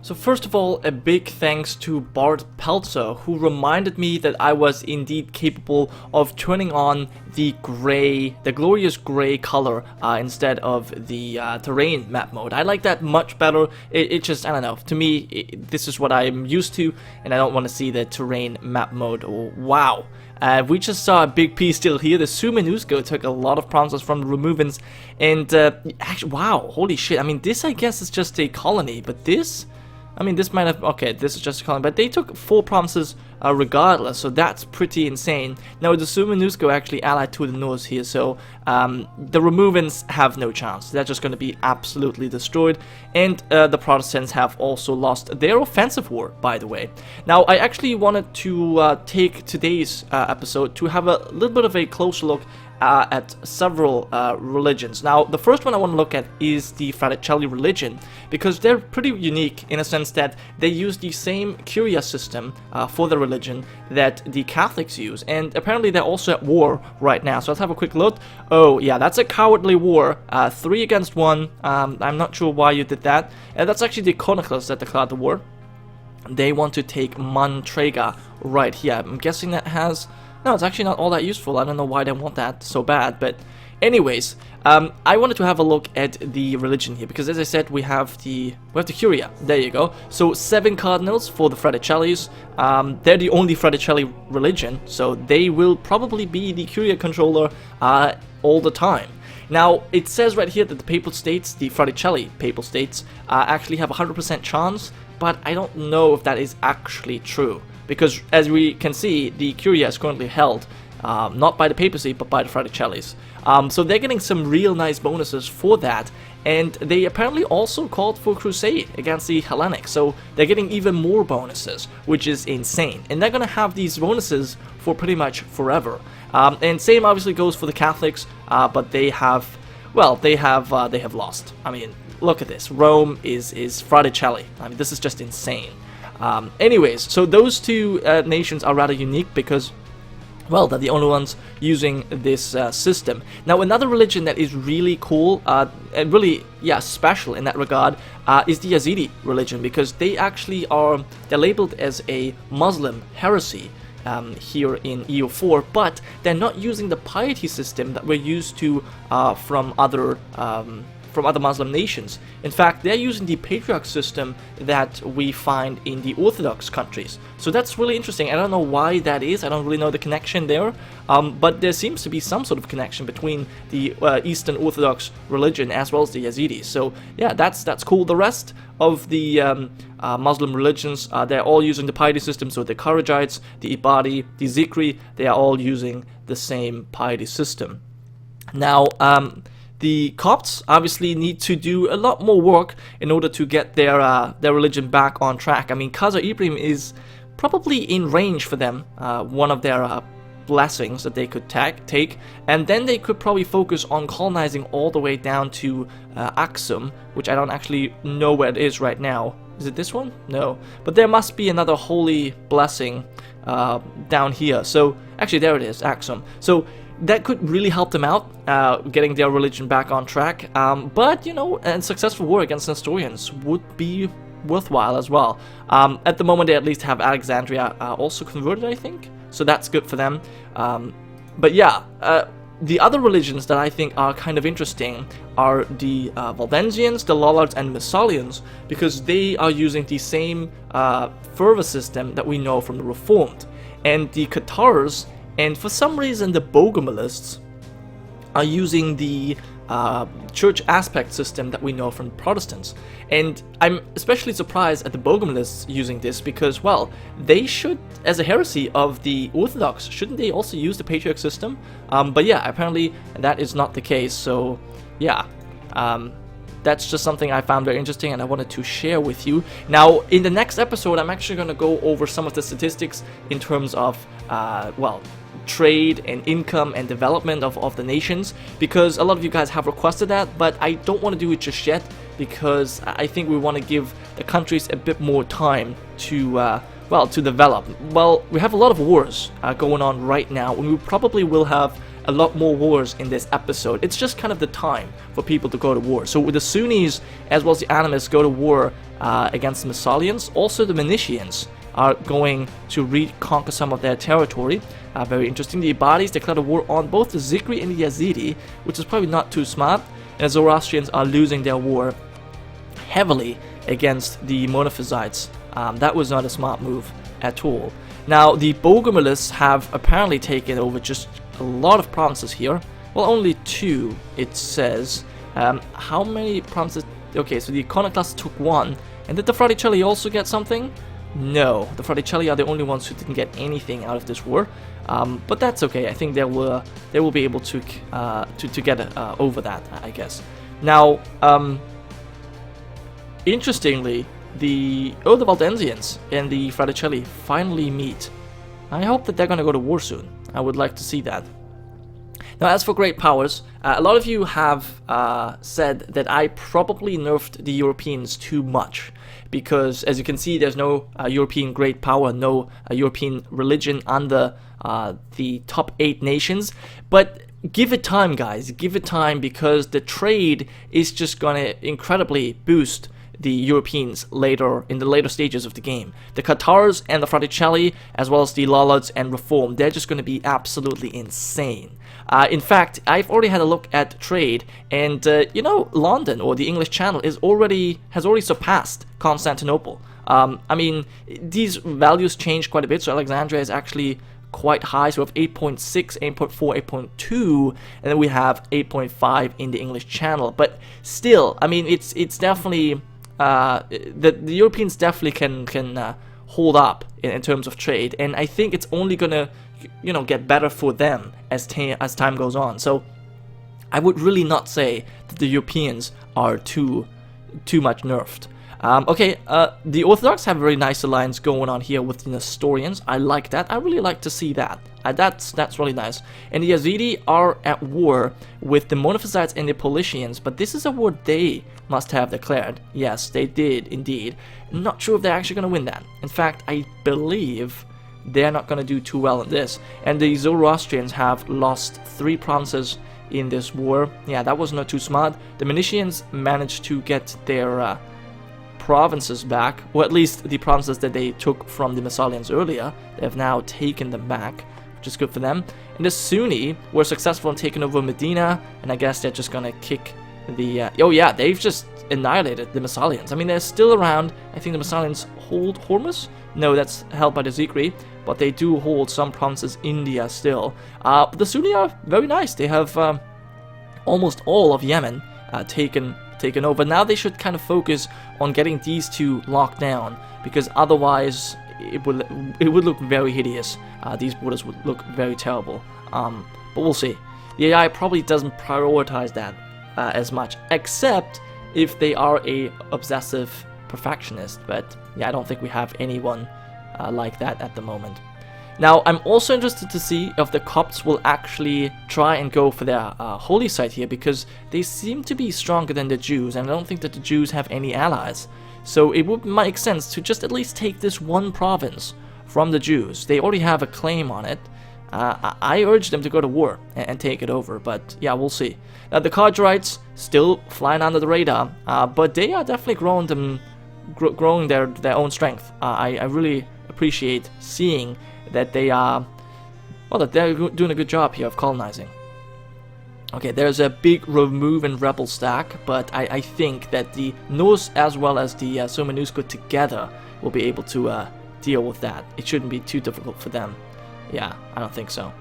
So first of all, a big thanks to Bart Peltzer, who reminded me that I was indeed capable of turning on the gray, the glorious gray color instead of the terrain map mode. I like that much better. It just, I don't know, to me, this is what I'm used to, and I don't want to see the terrain map mode. Oh, wow. We just saw a big piece still here. The Suomenusko took a lot of provinces from the Romuvans, and actually, wow, holy shit. I mean, this I guess is just a colony, but this... I mean, this might have... Okay, this is just a colony, but they took 4 provinces regardless, so that's pretty insane. Now, the Suomenusko actually allied to the Norse here, so the Romuvans have no chance. They're just going to be absolutely destroyed, and the Protestants have also lost their offensive war, by the way. Now, I actually wanted to take today's episode to have a little bit of a closer look at several religions. Now, the first one I want to look at is the Fraticelli religion, because they're pretty unique in a sense that they use the same curia system for the religion that the Catholics use, and apparently they're also at war right now. So let's have a quick look. Oh yeah, that's a cowardly war, 3 against 1. I'm not sure why you did that. That's actually the Iconoclast that declared the war. They want to take Mantrega right here. I'm guessing that has... No, it's actually not all that useful. I don't know why they want that so bad, but anyways, I wanted to have a look at the religion here, because as I said, we have the curia. There you go. So 7 cardinals for the Fraticellis. They're the only Fraticelli religion, so they will probably be the curia controller all the time. Now, it says right here that the Papal States, the Fraticelli Papal States, actually have a 100% chance, but I don't know if that is actually true. Because, as we can see, the curia is currently held, not by the papacy, but by the Fraticellis. So they're getting some real nice bonuses for that, and they apparently also called for crusade against the Hellenic, so they're getting even more bonuses, which is insane. And they're gonna have these bonuses for pretty much forever. And same obviously goes for the Catholics, but they have, well, they have lost. I mean, look at this. Rome is Fraticelli. I mean, this is just insane. Anyways, so those 2 nations are rather unique because, well, they're the only ones using this system. Now, another religion that is really cool and really, yeah, special in that regard is the Yazidi religion, because they actually are, they're labeled as a Muslim heresy here in EU4, but they're not using the piety system that we're used to from other Muslim nations. In fact, they're using the patriarch system that we find in the Orthodox countries. So that's really interesting. I don't know why that is. I don't really know the connection there. But there seems to be some sort of connection between the Eastern Orthodox religion as well as the Yazidis. So yeah, that's cool. The rest of the Muslim religions, they're all using the piety system. So the Kharijites, the Ibadi, the Zikri, they are all using the same piety system. Now, the Copts obviously need to do a lot more work in order to get their religion back on track. I mean, Khazar Ibrahim is probably in range for them, one of their blessings that they could take, and then they could probably focus on colonizing all the way down to Aksum, which I don't actually know where it is right now. Is it this one? No. But there must be another holy blessing down here. So, actually, there it is, Aksum. So, that could really help them out, getting their religion back on track. But, you know, a successful war against Nestorians would be worthwhile as well. At the moment, they at least have Alexandria also converted, I think. So that's good for them. But yeah, the other religions that I think are kind of interesting are the Waldensians, the Lollards, and Messalians, because they are using the same fervor system that we know from the Reformed. And the Cathars, and for some reason the Bogomilists, are using the church aspect system that we know from Protestants. And I'm especially surprised at the Bogomilists using this because, well, they should, as a heresy of the Orthodox, shouldn't they also use the patriarch system? But yeah, apparently that is not the case, so yeah. That's just something I found very interesting and I wanted to share with you. Now, in the next episode, I'm actually going to go over some of the statistics in terms of, well, trade and income and development of the nations, because a lot of you guys have requested that, but I don't want to do it just yet because I think we want to give the countries a bit more time to, well, to develop. Well, we have a lot of wars going on right now, and we probably will have a lot more wars in this episode. It's just kind of the time for people to go to war. So with the Sunnis as well as the animists go to war against the Massilians, also the Venetians are going to reconquer some of their territory. Very interesting. The Ibadis declared a war on both the Zikri and the Yazidi, which is probably not too smart. And the Zoroastrians are losing their war heavily against the Monophysites. That was not a smart move at all. Now, the Bogomilists have apparently taken over just a lot of provinces here. Well, only 2, it says. How many provinces? Okay, so the Iconoclast took 1. And did the Fraticelli also get something? No, the Fraticelli are the only ones who didn't get anything out of this war. But that's okay. I think they will be able to get over that, I guess. Now, interestingly, the Waldensians and the Fraticelli finally meet. I hope that they're going to go to war soon. I would like to see that. Now, as for great powers, a lot of you have said that I probably nerfed the Europeans too much, because as you can see, there's no European great power, no European religion under the top 8 nations. But give it time, guys. Give it time, because the trade is just going to incredibly boost the Europeans later in the later stages of the game. The Cathars and the Fraticelli, as well as the Lollards and Reform, they're just going to be absolutely insane. In fact, I've already had a look at trade, and you know, London, or the English Channel, has already surpassed Constantinople. I mean, these values change quite a bit. So Alexandria is actually quite high, so we have 8.6, 8.4, 8.2, and then we have 8.5 in the English Channel. But still, I mean, it's definitely the Europeans definitely can hold up in terms of trade, and I think it's only gonna, you know, get better for them as time goes on. So I would really not say that the Europeans are too much nerfed. Okay, the Orthodox have a very nice alliance going on here with the Nestorians. I like that. I really like to see that. That's really nice. And the Yazidi are at war with the Monophysites and the Paulicians, but this is a war they must have declared. Yes, they did indeed. Not sure if they're actually going to win that. In fact, I believe they're not going to do too well in this. And the Zoroastrians have lost 3 provinces in this war. Yeah, that was not too smart. The Venetians managed to get their provinces back, or at least the provinces that they took from the Massilians earlier. They have now taken them back, which is good for them. And the Sunni were successful in taking over Medina, and I guess they're just gonna kick the oh yeah, they've just annihilated the Massilians. I mean, they're still around. I think the Massilians hold Hormuz. No, that's held by the Zikri, but they do hold some provinces in India still. But the Sunni are very nice. They have almost all of Yemen taken over. Now they should kind of focus on getting these 2 locked down, because otherwise it would look very hideous. These borders would look very terrible. But we'll see. The AI probably doesn't prioritize that as much, except if they are a obsessive perfectionist. But yeah, I don't think we have anyone like that at the moment. Now, I'm also interested to see if the Copts will actually try and go for their holy site here, because they seem to be stronger than the Jews, and I don't think that the Jews have any allies. So it would make sense to just at least take this 1 province from the Jews. They already have a claim on it. I urge them to go to war and take it over, but yeah, we'll see. Now, the Kharijites still flying under the radar, but they are definitely growing their own strength. I really appreciate seeing that they are, well, that they're doing a good job here of colonizing. Okay, there's a big remove and rebel stack, but I think that the Norse as well as the Suomenusko together will be able to deal with that. It shouldn't be too difficult for them. Yeah, I don't think so.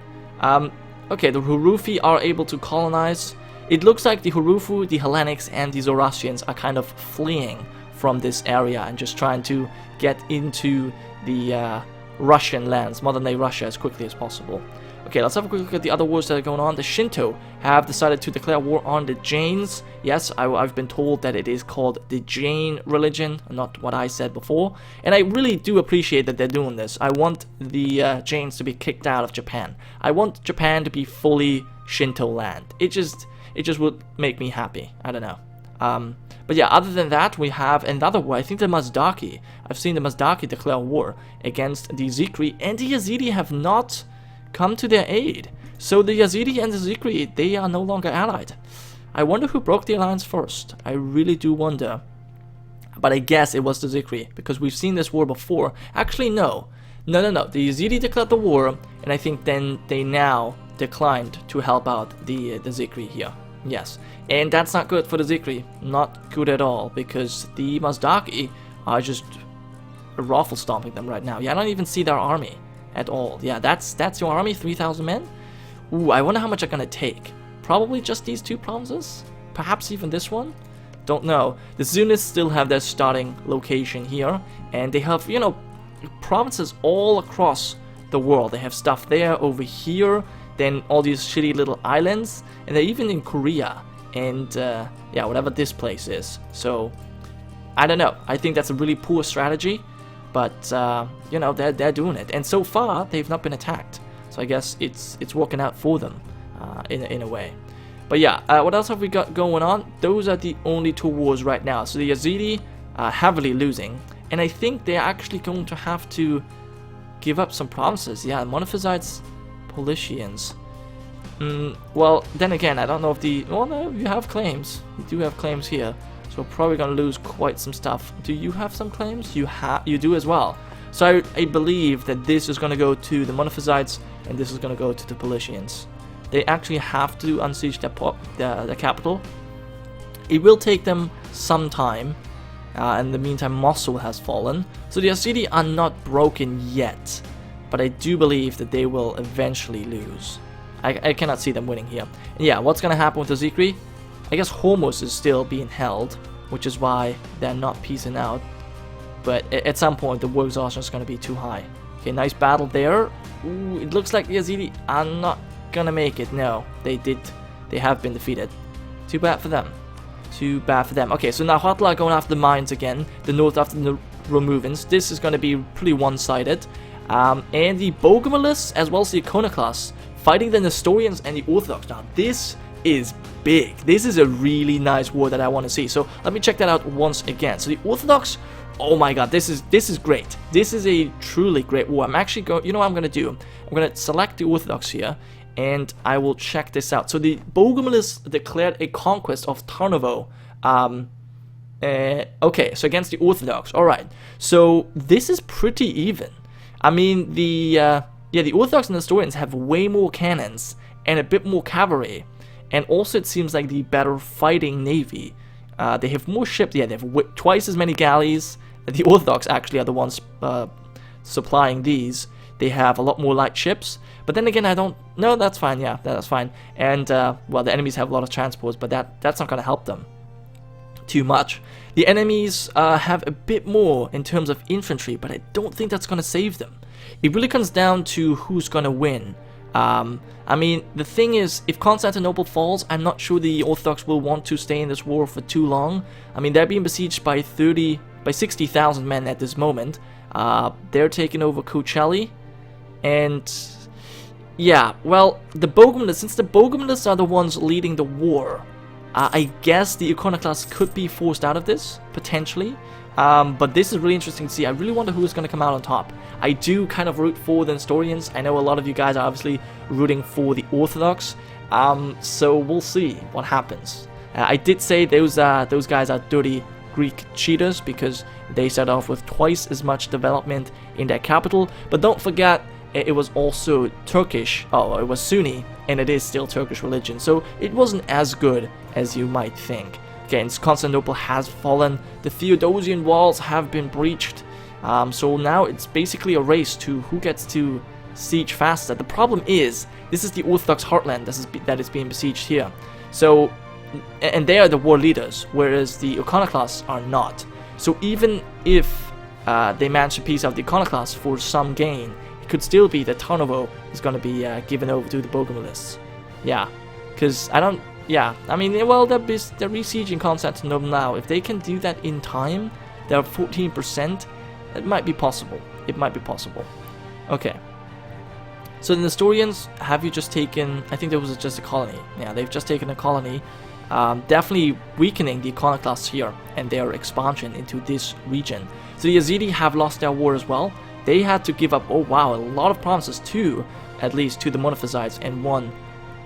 Okay, the Hurufi are able to colonize. It looks like the Hurufu, the Hellenics, and the Zoroastrians are kind of fleeing from this area and just trying to get into the Russian lands, modern-day Russia, as quickly as possible. Okay, let's have a quick look at the other wars that are going on. The Shinto have decided to declare war on the Jains. Yes, I've been told that it is called the Jain religion, not what I said before. And I really do appreciate that they're doing this. I want the Jains to be kicked out of Japan. I want Japan to be fully Shinto land. It just would make me happy. I don't know. But yeah, other than that, we have another war. I think the Mazdaki. I've seen the Mazdaki declare war against the Zikri, and the Yazidi have not come to their aid. So the Yazidi and the Zikri, they are no longer allied. I wonder who broke the alliance first. I really do wonder. But I guess it was the Zikri, because we've seen this war before. Actually, no. No. The Yazidi declared the war, and I think then they now declined to help out the Zikri here. Yes. And that's not good for the Zikri. Not good at all, because the Mazdaki are just raffle stomping them right now. Yeah, I don't even see their army at all. Yeah, that's your army, 3,000 men? Ooh, I wonder how much they're gonna take. Probably just these two provinces? Perhaps even this one? Don't know. The Zunis still have their starting location here, and they have, you know, provinces all across the world. They have stuff there, over here, then all these shitty little islands, and they're even in Korea, and yeah, whatever this place is. So, I don't know. I think that's a really poor strategy, but, you know, they're doing it. And so far, they've not been attacked. So I guess it's working out for them, in a way. But yeah, what else have we got going on? Those are the only two wars right now. So the Yazidi are heavily losing, and I think they're actually going to have to give up some provinces. Yeah, Monophysites, Paulicians. Well, then again, I don't know if the... Well, no, you have claims. You do have claims here, so we're probably going to lose quite some stuff. Do you have some claims? You do as well. So I believe that this is going to go to the Monophysites, and this is going to go to the Paulicians. They actually have to unsiege the capital. It will take them some time. In the meantime, Mosul has fallen. So the Yazidi are not broken yet. But I do believe that they will eventually lose. I cannot see them winning here. And yeah, what's going to happen with the Zikri? I guess Hormuz is still being held, which is why they're not peacing out. But at some point, the war exhaustion is going to be too high. Okay, nice battle there. Ooh, it looks like the Yazidi are not gonna make it. No, they have been defeated. Too bad for them. Too bad for them. Okay, so now Nahuatl are going after the mines again. The north after the Romuvans. This is gonna be pretty one-sided. And the Bogomilists as well as the Iconoclasts fighting the Nestorians and the Orthodox. Now this is big. This is a really nice war that I want to see. So let me check that out once again. So the Orthodox, oh my god, this is great. This is a truly great war. I'm actually going, you know what I'm going to do? I'm going to select the Orthodox here, and I will check this out. So the Bogomilists declared a conquest of Tarnovo. Okay, so against the Orthodox. Alright, so this is pretty even. I mean, the Orthodox and the Nestorians have way more cannons and a bit more cavalry. And also it seems like the better fighting navy. They have more ships. Yeah, they have twice as many galleys. The Orthodox actually are the ones supplying these. They have a lot more light ships. But then again, I don't... No, that's fine. Yeah, that's fine. And, well, the enemies have a lot of transports, but that's not going to help them too much. The enemies have a bit more in terms of infantry, but I don't think that's going to save them. It really comes down to who's going to win. I mean, the thing is, if Constantinople falls, I'm not sure the Orthodox will want to stay in this war for too long. I mean, they're being besieged by 60,000 men at this moment. They're taking over Fraticelli, and yeah, well, the Bogomilists, since the Bogomilists are the ones leading the war, I guess the Iconoclasts could be forced out of this, potentially. But this is really interesting to see. I really wonder who is going to come out on top. I do kind of root for the Nestorians. I know a lot of you guys are obviously rooting for the Orthodox. So we'll see what happens. I did say those guys are dirty Greek cheaters because they set off with twice as much development in their capital. But don't forget, it was also Turkish. Oh, it was Sunni, and it is still Turkish religion. So it wasn't as good as you might think. Again, Constantinople has fallen. The Theodosian walls have been breached. So now it's basically a race to who gets to siege faster. The problem is, this is the Orthodox heartland that is being besieged here. So, and they are the war leaders, whereas the Iconoclasts are not. So even if they manage to piece out the Iconoclasts for some gain, it could still be that Tarnovo is going to be given over to the Bogomilists. Yeah, because I don't... Yeah, I mean, well, they're besieging Constantinople now. If they can do that in time, they're 14%, it might be possible. It might be possible. Okay. So the Nestorians, have you just taken... I think there was just a colony. Yeah, they've just taken a colony. Definitely weakening the Iconoclasts here and their expansion into this region. So the Yazidi have lost their war as well. They had to give up, oh wow, a lot of provinces to at least to the Monophysites and 1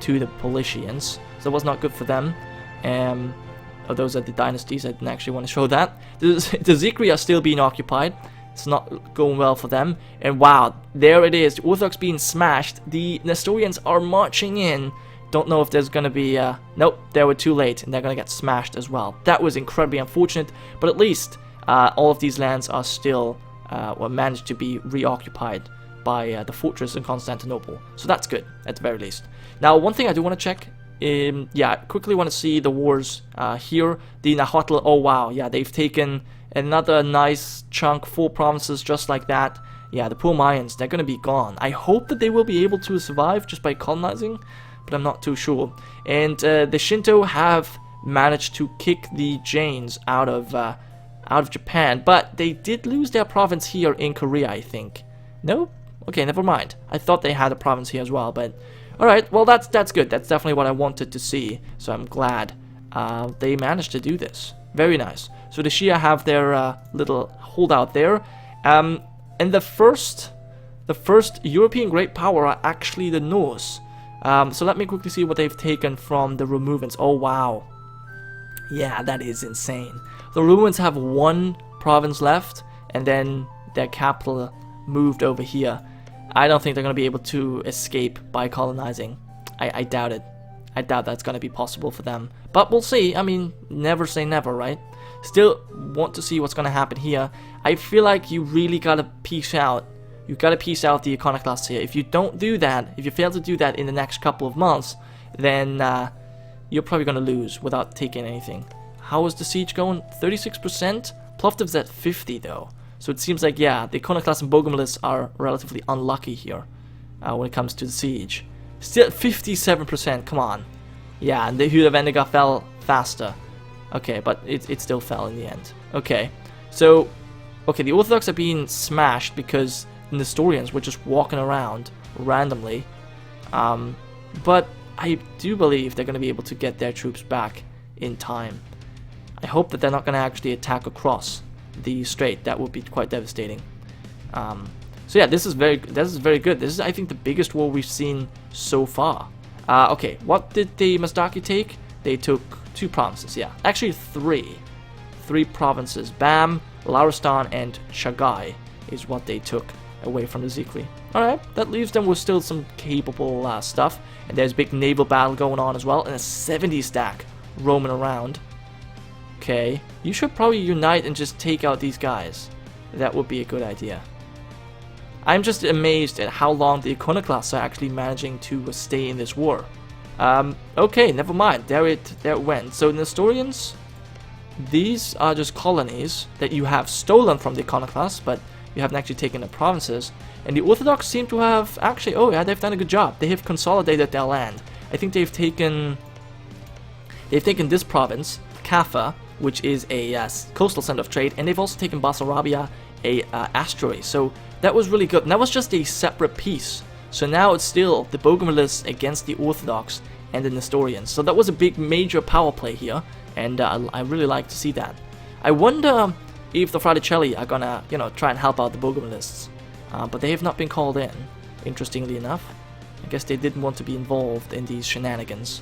to the Paulicians. So it was not good for them. Those are the dynasties. I didn't actually want to show that. The Zikri are still being occupied. It's not going well for them. And wow, there it is. The Orthodox being smashed. The Nestorians are marching in. Don't know if there's going to be... nope, they were too late, and they're going to get smashed as well. That was incredibly unfortunate, but at least all of these lands are still... managed to be reoccupied by the fortress in Constantinople. So that's good, at the very least. Now, one thing I do want to check... yeah, quickly want to see the wars here. The Nahuatl, oh wow, yeah, they've taken another nice chunk, 4 provinces just like that. Yeah, the poor Mayans, they're going to be gone. I hope that they will be able to survive just by colonizing, but I'm not too sure. And the Shinto have managed to kick the Jains out of Japan, but they did lose their province here in Korea, I think. No? Okay, never mind. I thought they had a province here as well, but... Alright, well that's good. That's definitely what I wanted to see, so I'm glad they managed to do this. Very nice. So the Shia have their little holdout there. And the first European great power are actually the Norse. So let me quickly see what they've taken from the Romuvans. Oh wow. Yeah, that is insane. The Romans have 1 province left, and then their capital moved over here. I don't think they're going to be able to escape by colonizing. I doubt it. I doubt that's going to be possible for them. But we'll see. I mean, never say never, right? Still want to see what's going to happen here. I feel like you really got to piece out. You got to piece out the Iconoclast here. If you don't do that, if you fail to do that in the next couple of months, then you're probably going to lose without taking anything. How is the siege going? 36%? Plovdiv's at 50 though. So it seems like, yeah, the Iconoclast and Bogomilist are relatively unlucky here when it comes to the siege. Still 57%, come on. Yeah, and the Huda Vendiga fell faster. Okay, but it still fell in the end. Okay, so, okay, the Orthodox are being smashed because the Nestorians were just walking around randomly. But I do believe they're going to be able to get their troops back in time. I hope that they're not going to actually attack across the strait. That would be quite devastating. So yeah, this is very good. This is, I think, the biggest war we've seen so far. Okay, what did the Mazdaki take? They took 2 provinces, yeah. Actually 3. 3 provinces. Bam, Lauristan, and Chagai is what they took away from the Zikri. Alright, that leaves them with still some capable stuff. And there's a big naval battle going on as well, and a 70 stack roaming around. Okay, you should probably unite and just take out these guys. That would be a good idea. I'm just amazed at how long the Iconoclasts are actually managing to stay in this war. Okay, never mind. There it went. So Nestorians, these are just colonies that you have stolen from the Iconoclasts, but you haven't actually taken the provinces. And the Orthodox seem to have actually, oh yeah, they've done a good job. They have consolidated their land. I think they've taken this province, Cathar, which is a coastal center of trade, and they've also taken Basarabia, a asteroid. So that was really good. And that was just a separate piece. So now it's still the Bogomilists against the Orthodox and the Nestorians. So that was a big major power play here, and I really like to see that. I wonder if the Fraticelli are gonna, you know, try and help out the Bogomilists. But they have not been called in, interestingly enough. I guess they didn't want to be involved in these shenanigans.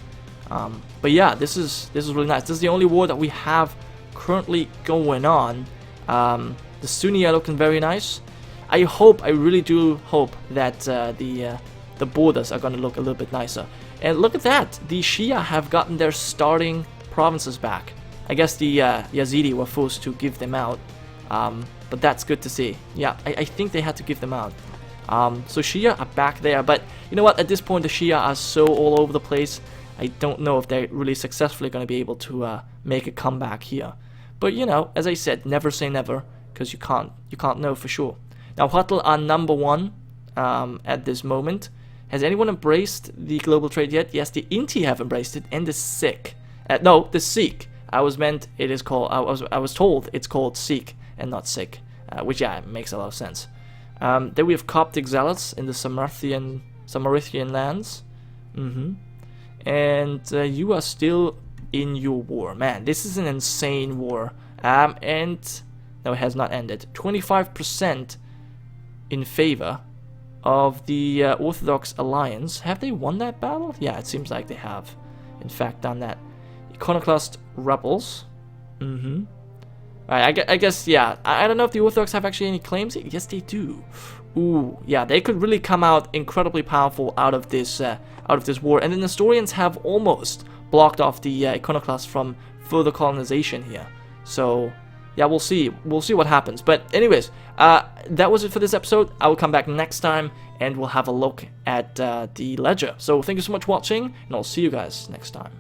But yeah, this is really nice. This is the only war that we have currently going on. The Sunni are looking very nice. I really do hope that the borders are going to look a little bit nicer. And look at that, the Shia have gotten their starting provinces back. I guess the Yazidi were forced to give them out, but that's good to see. Yeah, I think they had to give them out. So Shia are back there, but you know what? At this point, the Shia are so all over the place. I don't know if they're really successfully going to be able to make a comeback here. But you know, as I said, never say never, because you can't know for sure. Now, Huttl are number 1 at this moment. Has anyone embraced the global trade yet? Yes, the Inti have embraced it, and the Sikh. No, the Sikh. I was told it's called Sikh and not Sikh, which yeah, makes a lot of sense. Then we have Coptic Zealots in the Samaritan lands. And you are still in your war. Man, this is an insane war. And no, it has not ended. 25% in favor. of the Orthodox alliance. Have they won that battle? Yeah, it seems like they have, in fact, done that. Iconoclast rebels. Alright, I guess, yeah. I don't know if the Orthodox have actually any claims. Yes, they do. Ooh, yeah, they could really come out incredibly powerful out of this war. And the Nestorians have almost blocked off the Iconoclast from further colonization here. So, yeah, we'll see. We'll see what happens. But anyways, that was it for this episode. I will come back next time, and we'll have a look at the ledger. So thank you so much for watching, and I'll see you guys next time.